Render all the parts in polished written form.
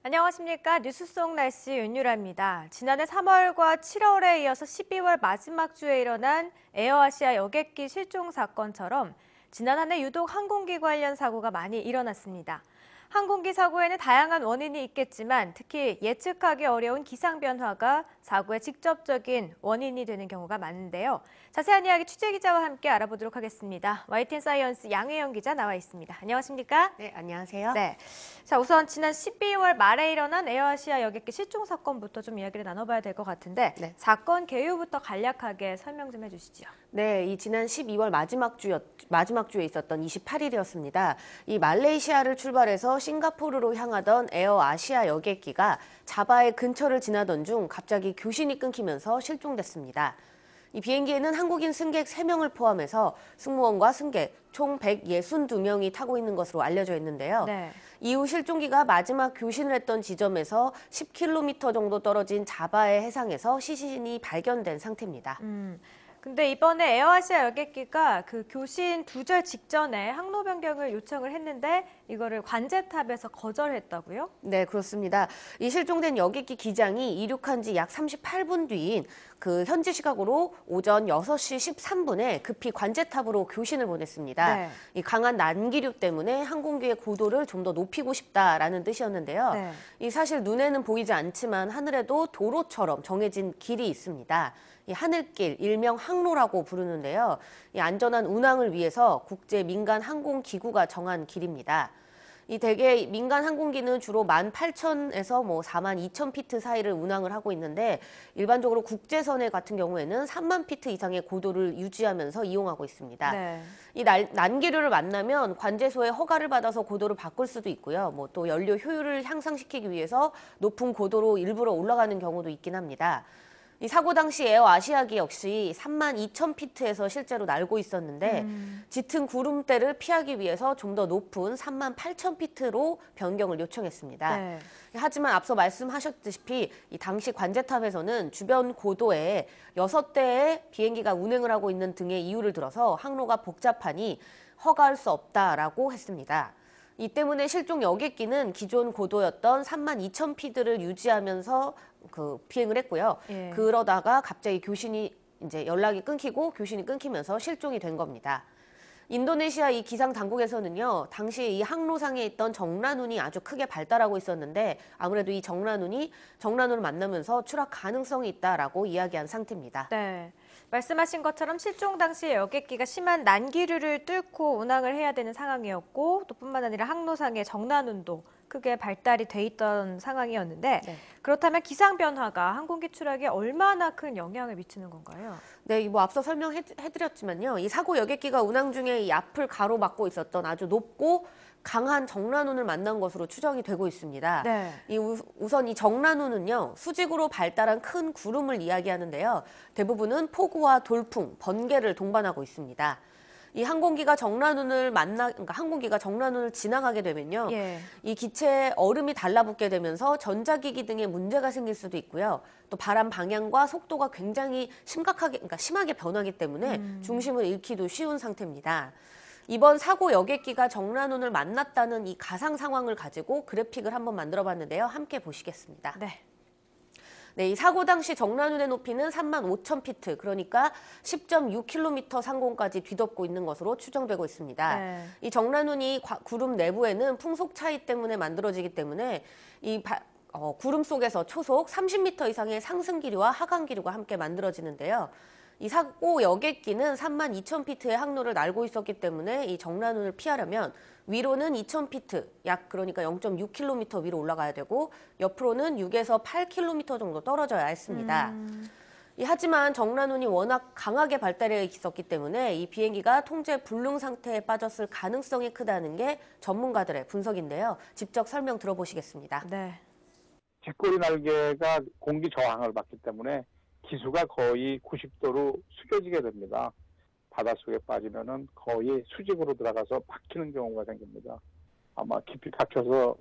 안녕하십니까. 뉴스 속 날씨 윤유라입니다. 지난해 3월과 7월에 이어서 12월 마지막 주에 일어난 에어아시아 여객기 실종 사건처럼 지난 한 해 유독 항공기 관련 사고가 많이 일어났습니다. 항공기 사고에는 다양한 원인이 있겠지만 특히 예측하기 어려운 기상 변화가 사고의 직접적인 원인이 되는 경우가 많은데요. 자세한 이야기 취재기자와 함께 알아보도록 하겠습니다. YTN 사이언스 양혜영 기자 나와 있습니다. 안녕하십니까? 네, 안녕하세요. 네. 자, 우선 지난 12월 말에 일어난 에어아시아 여객기 실종 사건부터 좀 이야기를 나눠봐야 될 것 같은데 네. 사건 개요부터 간략하게 설명 좀 해주시죠. 네, 이 지난 12월 마지막 주에 있었던 28일이었습니다. 이 말레이시아를 출발해서 싱가포르로 향하던 에어아시아 여객기가 자바의 근처를 지나던 중 갑자기 교신이 끊기면서 실종됐습니다. 이 비행기에는 한국인 승객 3명을 포함해서 승무원과 승객 총 162명이 타고 있는 것으로 알려져 있는데요. 네. 이후 실종기가 마지막 교신을 했던 지점에서 10km 정도 떨어진 자바의 해상에서 시신이 발견된 상태입니다. 근데 이번에 에어아시아 여객기가 그 교신 두절 직전에 항로 변경을 요청을 했는데 이거를 관제탑에서 거절했다고요? 네, 그렇습니다. 이 실종된 여객기 기장이 이륙한 지 약 38분 뒤인 그 현지 시각으로 오전 6시 13분에 급히 관제탑으로 교신을 보냈습니다. 네. 이 강한 난기류 때문에 항공기의 고도를 좀 더 높이고 싶다라는 뜻이었는데요. 네. 이 사실 눈에는 보이지 않지만 하늘에도 도로처럼 정해진 길이 있습니다. 이 하늘길, 일명 항로라고 부르는데요. 이 안전한 운항을 위해서 국제 민간 항공기구가 정한 길입니다. 이 대개 민간 항공기는 주로 18,000에서 42,000피트 사이를 운항을 하고 있는데 일반적으로 국제선회 같은 경우에는 3만 피트 이상의 고도를 유지하면서 이용하고 있습니다. 네. 이 난기류를 만나면 관제소의 허가를 받아서 고도를 바꿀 수도 있고요. 또 연료 효율을 향상시키기 위해서 높은 고도로 일부러 올라가는 경우도 있긴 합니다. 이 사고 당시 에어아시아기 역시 32,000피트에서 실제로 날고 있었는데 짙은 구름대를 피하기 위해서 좀 더 높은 38,000피트로 변경을 요청했습니다. 네. 하지만 앞서 말씀하셨다시피 이 당시 관제탑에서는 주변 고도에 6대의 비행기가 운행을 하고 있는 등의 이유를 들어서 항로가 복잡하니 허가할 수 없다라고 했습니다. 이 때문에 실종 여객기는 기존 고도였던 32,000피트를 유지하면서 비행을 했고요. 예. 그러다가 갑자기 이제 연락이 끊기고 교신이 끊기면서 실종이 된 겁니다. 인도네시아 이 기상 당국에서는요, 당시 이 항로상에 있던 정란운이 아주 크게 발달하고 있었는데 아무래도 이 정란운을 만나면서 추락 가능성이 있다라고 이야기한 상태입니다. 네. 말씀하신 것처럼 실종 당시에 여객기가 심한 난기류를 뚫고 운항을 해야 되는 상황이었고 또 뿐만 아니라 항로상의 정란운도 크게 발달이 돼 있던 상황이었는데 네. 그렇다면 기상 변화가 항공기 추락에 얼마나 큰 영향을 미치는 건가요? 네, 앞서 설명해드렸지만요. 이 사고 여객기가 운항 중에 이 앞을 가로막고 있었던 아주 높고 강한 정란운을 만난 것으로 추정이 되고 있습니다. 네. 우선 이 정란운은요, 수직으로 발달한 큰 구름을 이야기하는데요. 대부분은 폭우와 돌풍, 번개를 동반하고 있습니다. 이 항공기가 항공기가 정란운을 지나가게 되면요. 예. 이 기체에 얼음이 달라붙게 되면서 전자기기 등에 문제가 생길 수도 있고요. 또 바람 방향과 속도가 굉장히 심하게 변하기 때문에 중심을 잃기도 쉬운 상태입니다. 이번 사고 여객기가 정란운을 만났다는 이 가상 상황을 가지고 그래픽을 한번 만들어 봤는데요. 함께 보시겠습니다. 네. 네, 이 사고 당시 정란운의 높이는 35,000피트, 그러니까 10.6km 상공까지 뒤덮고 있는 것으로 추정되고 있습니다. 네. 이 정란운이 구름 내부에는 풍속 차이 때문에 만들어지기 때문에 구름 속에서 초속 30m 이상의 상승 기류와 하강 기류가 함께 만들어지는데요. 이 사고 여객기는 32,000피트의 항로를 날고 있었기 때문에 이 정란운을 피하려면 위로는 2,000피트, 그러니까 0.6km 위로 올라가야 되고 옆으로는 6에서 8km 정도 떨어져야 했습니다. 하지만 정란운이 워낙 강하게 발달해 있었기 때문에 이 비행기가 통제 불능 상태에 빠졌을 가능성이 크다는 게 전문가들의 분석인데요. 직접 설명 들어보시겠습니다. 네. 뒷꼬리 날개가 공기 저항을 받기 때문에 기수가 거의 90도로 숙여지게 됩니다. 바닷속에 빠지면은 거의 수직으로 들어가서 박히는 경우가 생깁니다. 아마 깊이 박혀서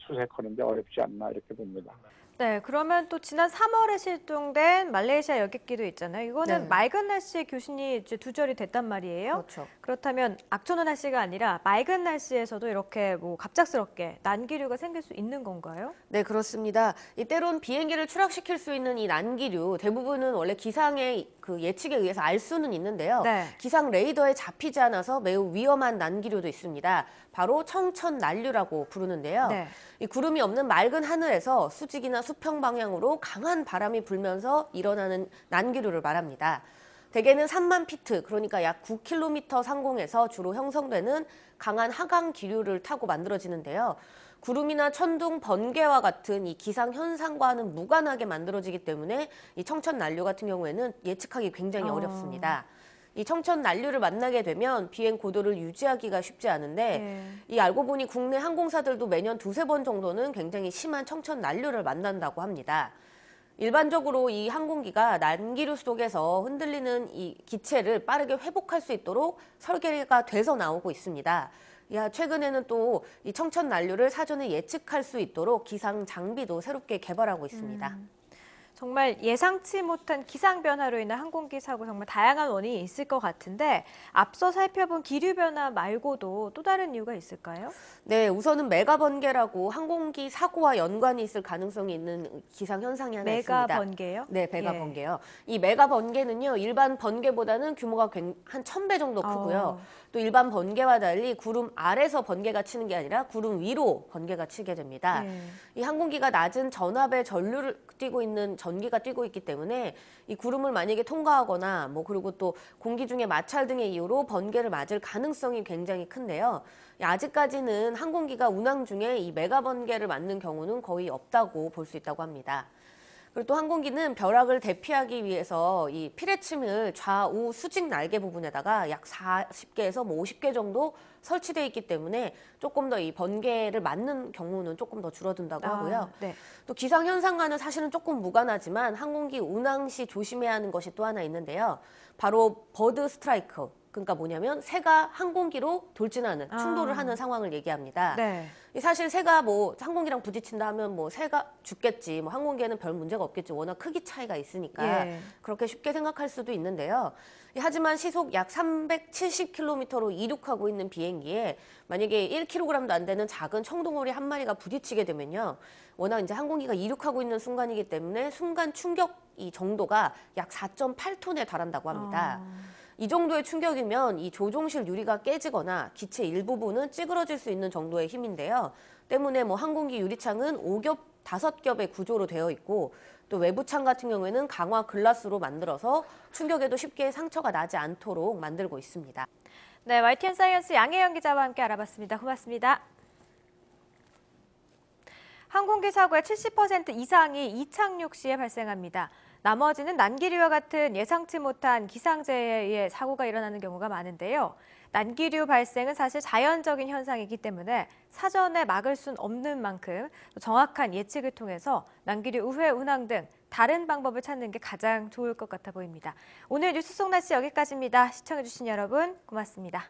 수색하는 게 어렵지 않나 이렇게 봅니다. 네, 그러면 또 지난 3월에 실종된 말레이시아 여객기도 있잖아요. 이거는 네. 맑은 날씨에 교신이 이제 두절이 됐단 말이에요. 그렇죠. 그렇다면 악천후 날씨가 아니라 맑은 날씨에서도 이렇게 뭐 갑작스럽게 난기류가 생길 수 있는 건가요? 네, 그렇습니다. 때론 비행기를 추락시킬 수 있는 이 난기류 대부분은 원래 기상의 그 예측에 의해서 알 수는 있는데요. 네. 기상 레이더에 잡히지 않아서 매우 위험한 난기류도 있습니다. 바로 청천난류라고 부르는데요. 네. 이 구름이 없는 맑은 하늘에서 수직이나 수평 방향으로 강한 바람이 불면서 일어나는 난기류를 말합니다. 대개는 3만 피트, 그러니까 약 9km 상공에서 주로 형성되는 강한 하강 기류를 타고 만들어지는데요. 구름이나 천둥, 번개와 같은 이 기상 현상과는 무관하게 만들어지기 때문에 이 청천난류 같은 경우에는 예측하기 굉장히 어렵습니다. 이 청천난류를 만나게 되면 비행 고도를 유지하기가 쉽지 않은데 네. 이 알고 보니 국내 항공사들도 매년 두세 번 정도는 굉장히 심한 청천난류를 만난다고 합니다. 일반적으로 이 항공기가 난기류 속에서 흔들리는 이 기체를 빠르게 회복할 수 있도록 설계가 돼서 나오고 있습니다. 최근에는 또 이 청천난류를 사전에 예측할 수 있도록 기상 장비도 새롭게 개발하고 있습니다. 정말 예상치 못한 기상 변화로 인한 항공기 사고 정말 다양한 원인이 있을 것 같은데 앞서 살펴본 기류 변화 말고도 또 다른 이유가 있을까요? 네, 우선은 메가 번개라고 항공기 사고와 연관이 있을 가능성이 있는 기상 현상이 하나 메가 있습니다. 번개요? 네, 메가 예. 번개요. 이 메가 번개는요, 일반 번개보다는 규모가 한 1000배 정도 크고요. 또 일반 번개와 달리 구름 아래서 번개가 치는 게 아니라 구름 위로 번개가 치게 됩니다. 예. 이 항공기가 낮은 전압의 전류를 띄고 있는 전기가 뛰고 있기 때문에 이 구름을 만약에 통과하거나 그리고 또 공기 중에 마찰 등의 이유로 번개를 맞을 가능성이 굉장히 큰데요. 아직까지는 항공기가 운항 중에 이 메가 번개를 맞는 경우는 거의 없다고 볼 수 있다고 합니다. 그리고 또 항공기는 벼락을 대피하기 위해서 이 피레침을 좌우 수직 날개 부분에다가 약 40개에서 50개 정도 설치되어 있기 때문에 조금 더 이 번개를 맞는 경우는 조금 더 줄어든다고 하고요. 네. 또 기상 현상과는 사실은 조금 무관하지만 항공기 운항 시 조심해야 하는 것이 또 하나 있는데요. 바로 버드 스트라이크. 그러니까 뭐냐면 새가 항공기로 돌진하는 충돌을 하는 상황을 얘기합니다. 네. 사실 새가 항공기랑 부딪힌다 하면 새가 죽겠지, 항공기에는 별 문제가 없겠지, 워낙 크기 차이가 있으니까 예. 그렇게 쉽게 생각할 수도 있는데요. 하지만 시속 약 370km로 이륙하고 있는 비행기에 만약에 1kg도 안 되는 작은 청동오리 한 마리가 부딪히게 되면요. 워낙 이제 항공기가 이륙하고 있는 순간이기 때문에 순간 충격 이 정도가 약 4.8톤에 달한다고 합니다. 이 정도의 충격이면 이 조종실 유리가 깨지거나 기체 일부분은 찌그러질 수 있는 정도의 힘인데요. 때문에 항공기 유리창은 5겹, 5겹의 구조로 되어 있고 또 외부창 같은 경우에는 강화 글라스로 만들어서 충격에도 쉽게 상처가 나지 않도록 만들고 있습니다. 네, YTN 사이언스 양혜영 기자와 함께 알아봤습니다. 고맙습니다. 항공기 사고의 70% 이상이 이착륙 시에 발생합니다. 나머지는 난기류와 같은 예상치 못한 기상재해에 의해 사고가 일어나는 경우가 많은데요. 난기류 발생은 사실 자연적인 현상이기 때문에 사전에 막을 순 없는 만큼 정확한 예측을 통해서 난기류 우회 운항 등 다른 방법을 찾는 게 가장 좋을 것 같아 보입니다. 오늘 뉴스 속 날씨 여기까지입니다. 시청해주신 여러분 고맙습니다.